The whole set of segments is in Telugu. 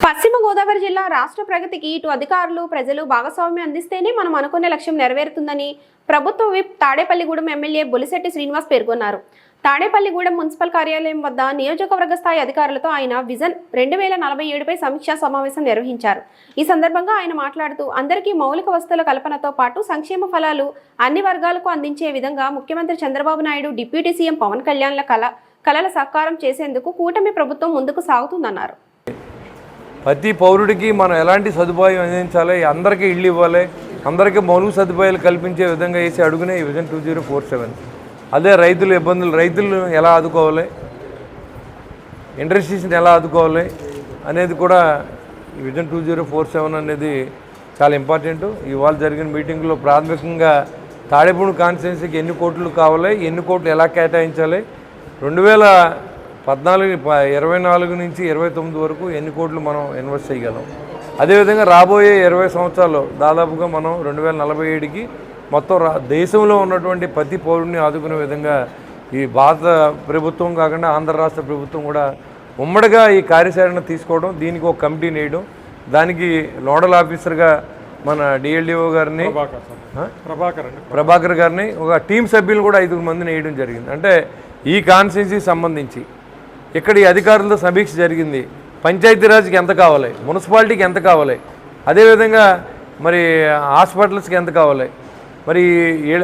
పశ్చిమ గోదావరి జిల్లా రాష్ట్ర ప్రగతికి ఇటు అధికారులు ప్రజలు భాగస్వామ్యం అందిస్తేనే మనం అనుకున్న లక్ష్యం నెరవేరుతుందని ప్రభుత్వ విప్ తాడేపల్లిగూడెం ఎమ్మెల్యే బొలిశెట్టి శ్రీనివాస్ పేర్కొన్నారు. తాడేపల్లిగూడెం మున్సిపల్ కార్యాలయం వద్ద నియోజకవర్గ స్థాయి అధికారులతో ఆయన విజన్ 2047పై సమీక్షా సమావేశం నిర్వహించారు. ఈ సందర్భంగా ఆయన మాట్లాడుతూ అందరికీ మౌలిక వసతుల కల్పనతో పాటు సంక్షేమ ఫలాలు అన్ని వర్గాలకు అందించే విధంగా ముఖ్యమంత్రి చంద్రబాబు నాయుడు, డిప్యూటీ సీఎం పవన్ కళ్యాణ్ల కలల సాకారం చేసేందుకు కూటమి ప్రభుత్వం ముందుకు సాగుతుందన్నారు. ప్రతి పౌరుడికి మనం ఎలాంటి సదుపాయం అందించాలి, అందరికీ ఇళ్ళు ఇవ్వాలి, అందరికీ మౌలిక సదుపాయాలు కల్పించే విధంగా వేసి అడుగునే ఈ విజన్ 2047. అదే రైతుల ఇబ్బందులు, రైతులను ఎలా ఆదుకోవాలి, ఇండస్ట్రీస్ని ఎలా ఆదుకోవాలి అనేది కూడా ఈ విజన్ 2047 అనేది చాలా ఇంపార్టెంట్. ఇవాళ జరిగిన మీటింగ్లో ప్రాథమికంగా తాడేపల్లి కాన్స్టిట్యున్సీకి ఎన్ని కోట్లు కావాలి, ఎన్ని కోట్లు ఎలా కేటాయించాలి, 2024 నుంచి 29 వరకు ఎన్ని కోట్లు మనం ఇన్వెస్ట్ చేయగలం, అదేవిధంగా రాబోయే 20 సంవత్సరాలు దాదాపుగా మనం 2047కి మొత్తం దేశంలో ఉన్నటువంటి ప్రతి పౌరుడిని ఆదుకునే విధంగా ఈ భారత ప్రభుత్వం కాకుండా ఆంధ్ర రాష్ట్ర ప్రభుత్వం కూడా ఉమ్మడిగా ఈ కార్యాచరణ తీసుకోవడం, దీనికి ఒక కమిటీ వేయడం, దానికి నోడల్ ఆఫీసర్గా మన డిఎల్డిఓ గారిని ప్రభాకర్ గారిని ఒక టీం సభ్యులు కూడా 5 మందిని వేయడం జరిగింది. అంటే ఈ కాన్స్టిట్యున్సీకి సంబంధించి ఇక్కడ ఈ అధికారులతో సమీక్ష జరిగింది. పంచాయతీరాజ్కి ఎంత కావాలి, మున్సిపాలిటీకి ఎంత కావాలి, అదేవిధంగా మరి హాస్పిటల్స్కి ఎంత కావాలి, మరి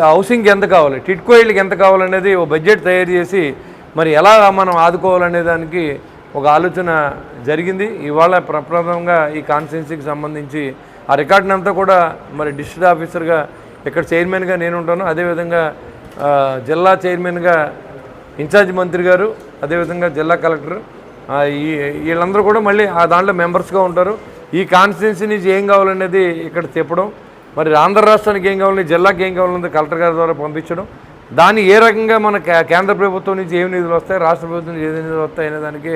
హౌసింగ్కి ఎంత కావాలి, టిట్కో ఇళ్ళకి ఎంత కావాలనేది ఒక బడ్జెట్ తయారు చేసి మరి ఎలా మనం ఆదుకోవాలనే దానికి ఒక ఆలోచన జరిగింది. ఇవాళ ప్రప్రథమంగా ఈ కాన్స్టిట్యున్సీకి సంబంధించి ఆ రికార్డుని అంతా కూడా మరి డిస్ట్రిక్ట్ ఆఫీసర్గా ఇక్కడ చైర్మన్గా నేను ఉంటాను, అదేవిధంగా జిల్లా చైర్మన్గా ఇన్ఛార్జ్ మంత్రి గారు, అదేవిధంగా జిల్లా కలెక్టర్, వీళ్ళందరూ కూడా మళ్ళీ ఆ దాంట్లో మెంబర్స్గా ఉంటారు. ఈ కాన్స్టిట్యున్సీ నుంచి ఏం కావాలనేది ఇక్కడ చెప్పడం, మరి ఆంధ్ర రాష్ట్రానికి ఏం కావాలని, జిల్లాకి ఏం కావాలనేది కలెక్టర్ గారి ద్వారా పంపించడం, దాన్ని ఏ రకంగా మన కేంద్ర ప్రభుత్వం నుంచి ఏమి నిధులు వస్తాయి, రాష్ట్ర ప్రభుత్వం నుంచి ఏ నిధులు వస్తాయి అనే దానికి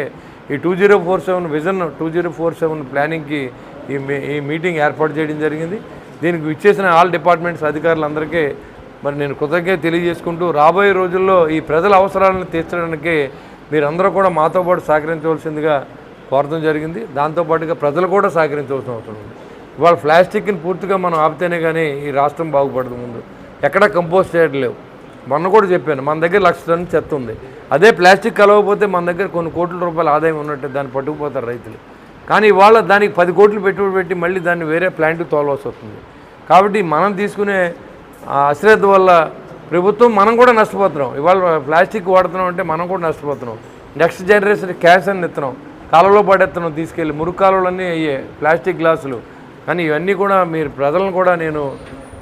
ఈ 2047 విజన్ 2047 ప్లానింగ్కి ఈ మీటింగ్ ఏర్పాటు చేయడం జరిగింది. దీనికి ఇచ్చేసిన ఆల్ డిపార్ట్మెంట్స్ అధికారులందరికీ మరి నేను కృతజ్ఞత తెలియజేసుకుంటూ రాబోయే రోజుల్లో ఈ ప్రజల అవసరాలను తీర్చడానికి మీరందరూ కూడా మాతో పాటు సహకరించవలసిందిగా కోరడం జరిగింది. దాంతోపాటుగా ప్రజలు కూడా సహకరించవలసిన అవసరం ఉంది. ఇవాళ ప్లాస్టిక్ని పూర్తిగా మనం ఆపితేనే కానీ ఈ రాష్ట్రం బాగుపడదు. ముందు ఎక్కడా కంపోస్ట్ చేయట్లేవు. మొన్న కూడా చెప్పాను, మన దగ్గర 1,00,000 టన్నుల చెత్త ఉంది. అదే ప్లాస్టిక్ కలవకపోతే మన దగ్గర కొన్ని కోట్ల రూపాయల ఆదాయం ఉన్నట్టు దాన్ని పట్టుకుపోతారు రైతులు. కానీ ఇవాళ దానికి 10 కోట్లు పెట్టుబడి పెట్టి మళ్ళీ దాన్ని వేరే ప్లాంట్కి తోలవలసి వస్తుంది. కాబట్టి మనం తీసుకునే అశ్రద్ధ వల్ల ప్రభుత్వం మనం కూడా నష్టపోతున్నాం. ఇవాళ ప్లాస్టిక్ వాడుతున్నాం అంటే మనం కూడా నష్టపోతున్నాం. నెక్స్ట్ జనరేషన్ క్యాష్ అని ఎత్తున్నాం, కాలువలో పడేస్తున్నాం, తీసుకెళ్ళి మురుగు కాలువలన్నీ అయ్యే ప్లాస్టిక్ గ్లాసులు. కానీ ఇవన్నీ కూడా మీరు ప్రజలను కూడా నేను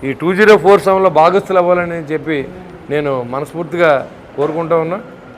ఈ 2047లో భాగస్థులు అవ్వాలని చెప్పి నేను మనస్ఫూర్తిగా కోరుకుంటూ ఉన్నా.